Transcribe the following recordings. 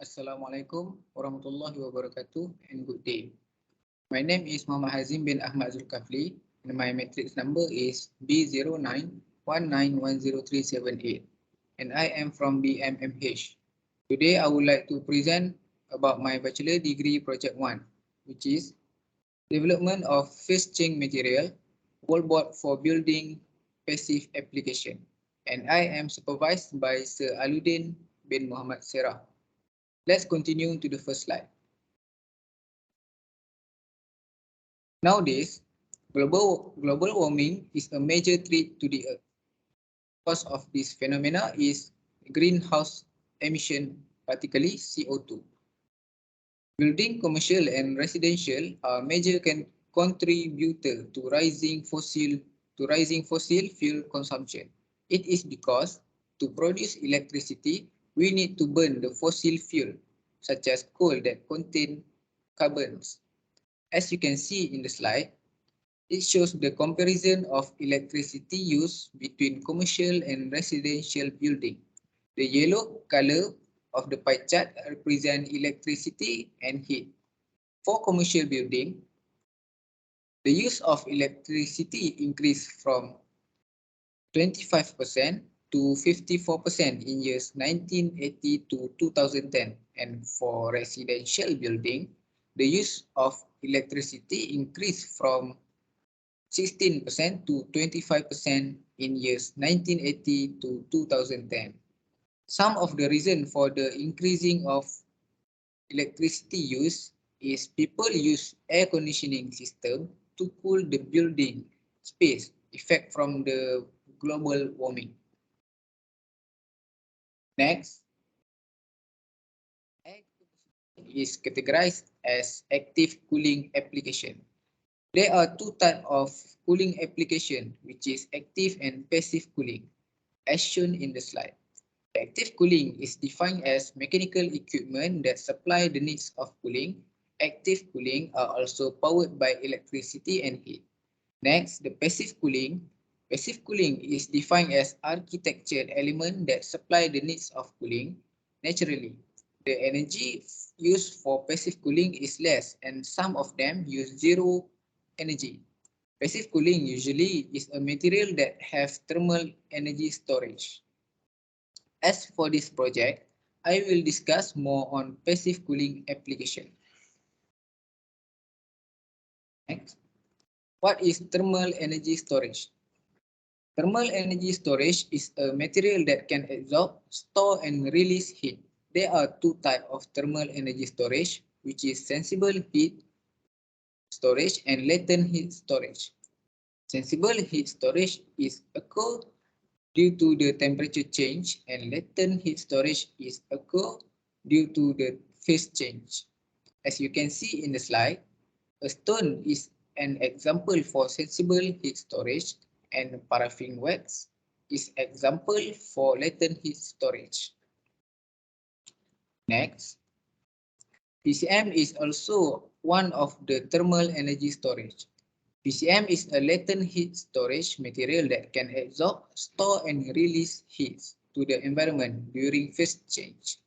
Assalamualaikum warahmatullahi wabarakatuh and good day. My name is Muhammad Hazim bin Ahmad Zulkafli and my matrix number is B0919103788 and I am from BMMH. Today I would like to present about my bachelor degree project 1, which is Development of Phase Change Material, Wallboard for Building Passive Application, and I am supervised by Sir Aludin bin Muhammad Serah. Let's continue to the first slide. Nowadays, global warming is a major threat to the Earth. Cause of this phenomena is greenhouse emission, particularly CO2. Building commercial and residential are major contributor to rising fossil fuel consumption. It is because to produce electricity, we need to burn the fossil fuel, such as coal that contain carbons. As you can see in the slide, it shows the comparison of electricity use between commercial and residential building. The yellow color of the pie chart represents electricity and heat. For commercial building, the use of electricity increased from 25% to 54% in years 1980 to 2010. And for residential building, the use of electricity increased from 16% to 25% in years 1980 to 2010. Some of the reason for the increasing of electricity use is people use air conditioning system to cool the building space effect from the global warming. Next, air is categorized as active cooling application. There are two types of cooling application, which is active and passive cooling, as shown in the slide. Active cooling is defined as mechanical equipment that supply the needs of cooling. Active cooling are also powered by electricity and heat. Next, the passive cooling. Passive cooling is defined as architectural element that supply the needs of cooling naturally. The energy used for passive cooling is less and some of them use zero energy. Passive cooling usually is a material that have thermal energy storage. As for this project, I will discuss more on passive cooling application. Next, what is thermal energy storage? Thermal energy storage is a material that can absorb, store and release heat. There are two types of thermal energy storage, which is sensible heat storage and latent heat storage. Sensible heat storage is occur due to the temperature change and latent heat storage is occur due to the phase change. As you can see in the slide, a stone is an example for sensible heat storage and paraffin wax is example for latent heat storage. Next, PCM is also one of the thermal energy storage. PCM is a latent heat storage material that can absorb, store and release heat to the environment during phase change.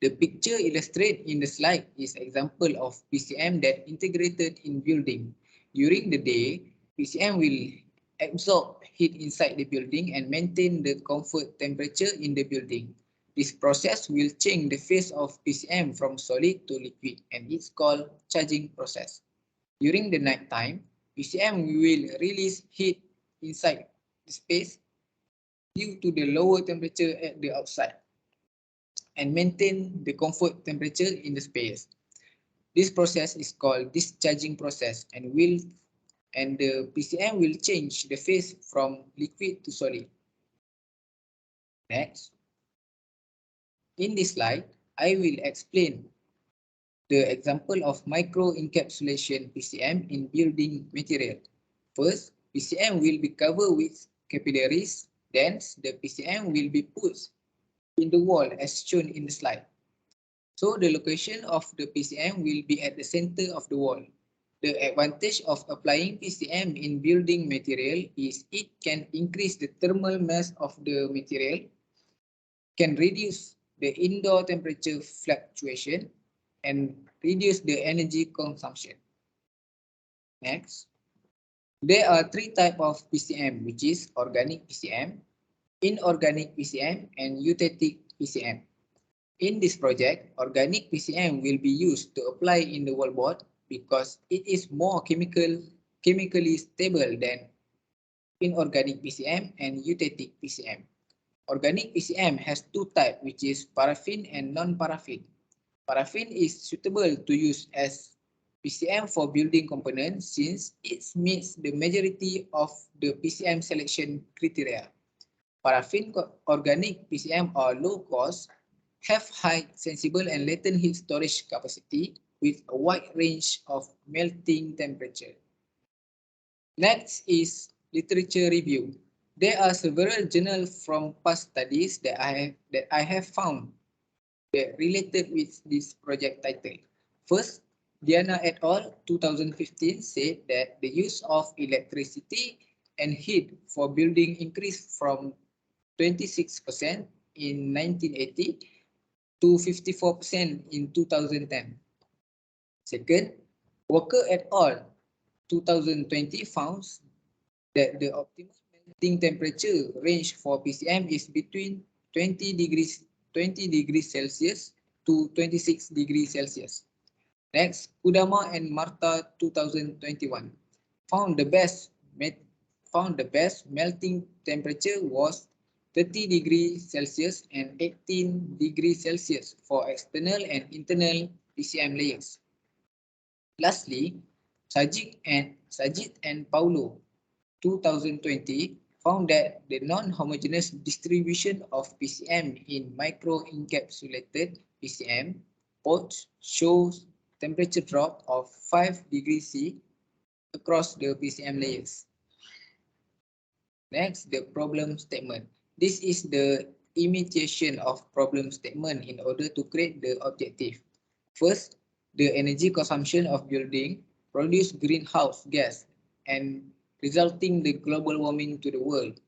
The picture illustrated in the slide is example of PCM that integrated in building. During the day, PCM will absorb heat inside the building and maintain the comfort temperature in the building. This process will change the phase of PCM from solid to liquid and it's called charging process. During the night time, PCM will release heat inside the space due to the lower temperature at the outside and maintain the comfort temperature in the space. This process is called discharging process and the PCM will change the phase from liquid to solid. Next, in this slide, I will explain the example of microencapsulation PCM in building material. First, PCM will be covered with capillaries. Then, the PCM will be put in the wall as shown in the slide. So the location of the PCM will be at the center of the wall. The advantage of applying PCM in building material is it can increase the thermal mass of the material, can reduce the indoor temperature fluctuation, and reduce the energy consumption. Next, there are three types of PCM, which is organic PCM, inorganic PCM, and eutectic PCM. In this project, organic PCM will be used to apply in the wallboard because it is more chemically stable than inorganic PCM and eutectic PCM. Organic PCM has two types, which is paraffin and non-paraffin. Paraffin is suitable to use as PCM for building components since it meets the majority of the PCM selection criteria. Paraffin organic PCM are low cost, have high sensible and latent heat storage capacity with a wide range of melting temperature. Next is literature review. There are several journals from past studies that I have found that related with this project title. First, Diana et al. 2015 said that the use of electricity and heat for building increased from 26% in 1980 to 54% in 2010. Second, Walker et al. 2020 found that the optimal melting temperature range for PCM is between 20 degrees Celsius to 26 degrees Celsius. Next, Kudama and Marta 2021 found the best melting temperature was 30 degrees Celsius and 18 degrees Celsius for external and internal PCM layers. Lastly, Sajid and Paulo 2020 found that the non-homogeneous distribution of PCM in microencapsulated PCM pods shows temperature drop of 5 degrees C across the PCM layers. Next, the problem statement. This is the imitation of problem statement in order to create the objective. First, the energy consumption of building produce greenhouse gas and resulting the global warming to the world.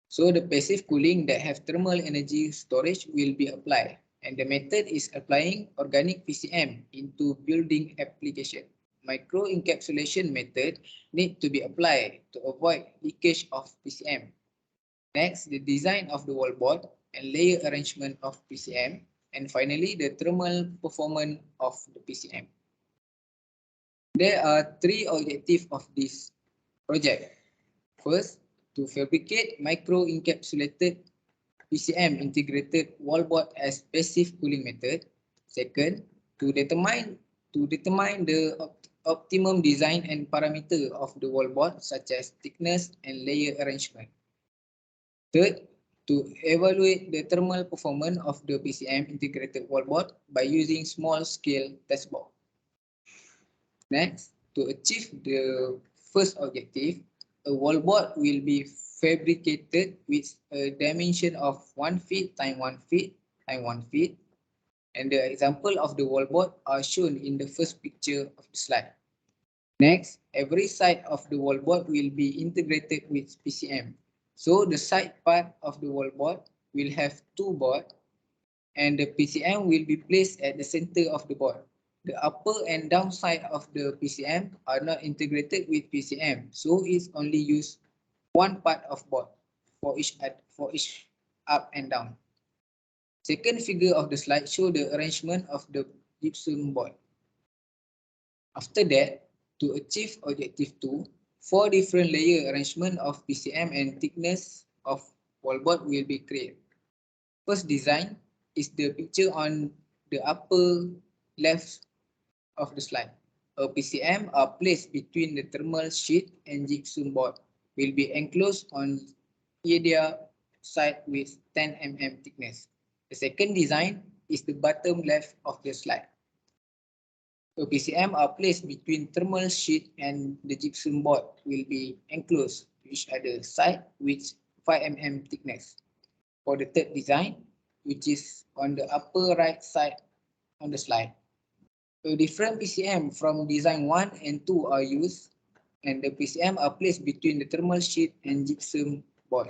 So the passive cooling that have thermal energy storage will be applied, and the method is applying organic PCM into building application. Microencapsulation method need to be applied to avoid leakage of PCM. Next, the design of the wallboard and layer arrangement of PCM, and finally the thermal performance of the PCM. There are three objectives of this project. First, to fabricate microencapsulated PCM integrated wallboard as passive cooling method. Second, to determine the optimum design and parameter of the wallboard such as thickness and layer arrangement. Third, to evaluate the thermal performance of the PCM integrated wallboard by using small-scale test board. Next, to achieve the first objective, a wallboard will be fabricated with a dimension of 1 feet times 1 feet times 1 feet. And the example of the wallboard are shown in the first picture of the slide. Next, every side of the wallboard will be integrated with PCM. So the side part of the wallboard will have two boards and the PCM will be placed at the center of the board. The upper and down side of the PCM are not integrated with PCM, so it's only used one part of board for each up and down. Second figure of the slide shows the arrangement of the gypsum board. After that, to achieve objective 2, 4 different layer arrangement of PCM and thickness of wallboard will be created. First design is the picture on the upper left of the slide. A PCM are placed between the thermal sheet and gypsum board will be enclosed on either side with 10 mm thickness. The second design is the bottom left of the slide. A PCM are placed between thermal sheet and the gypsum board will be enclosed to each other side with 5 mm thickness. For the third design, which is on the upper right side on the slide, a different PCM from design 1 and 2 are used, and the PCM are placed between the thermal sheet and gypsum board.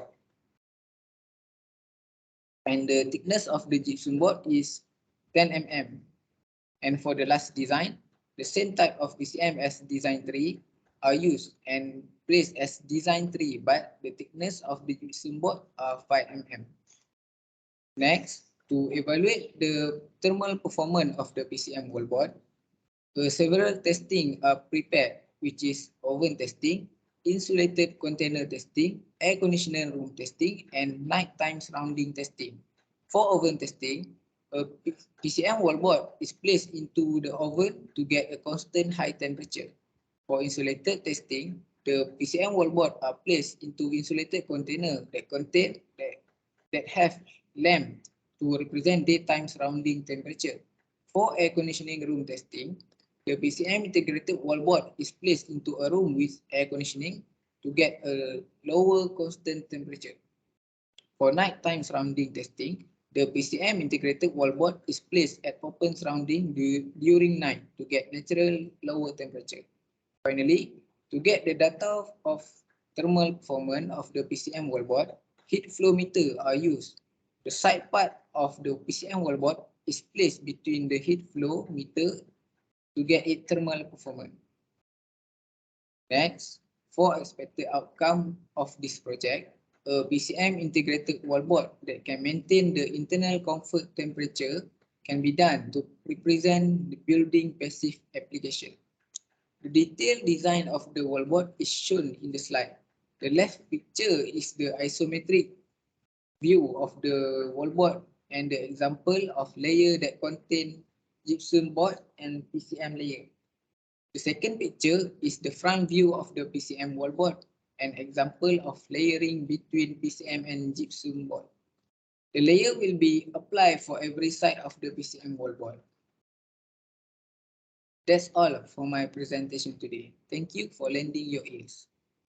And the thickness of the gypsum board is 10 mm. And for the last design, the same type of PCM as design 3 are used and placed as design 3, but the thickness of the gypsum board are 5 mm. Next, to evaluate the thermal performance of the PCM wallboard, several testing are prepared, which is oven testing, insulated container testing, air conditioner room testing, and nighttime surrounding testing. For oven testing, a PCM wallboard is placed into the oven to get a constant high temperature. For insulated testing, the PCM wallboard are placed into insulated container that have lamp to represent daytime surrounding temperature. For air conditioning room testing, the PCM integrated wallboard is placed into a room with air conditioning to get a lower constant temperature. For nighttime surrounding testing, the PCM integrated wallboard is placed at open surrounding during night to get natural lower temperature. Finally, to get the data of thermal performance of the PCM wallboard, heat flow meter are used. The side part of the PCM wallboard is placed between the heat flow meter to get its thermal performance. Next, for expected outcome of this project, a PCM integrated wallboard that can maintain the internal comfort temperature can be done to represent the building passive application. The detailed design of the wallboard is shown in the slide. The left picture is the isometric view of the wallboard and the example of layer that contain gypsum board and PCM layer. The second picture is the front view of the PCM wallboard, an example of layering between PCM and gypsum board. The layer will be applied for every side of the PCM wallboard. That's all for my presentation today. Thank you for lending your ears.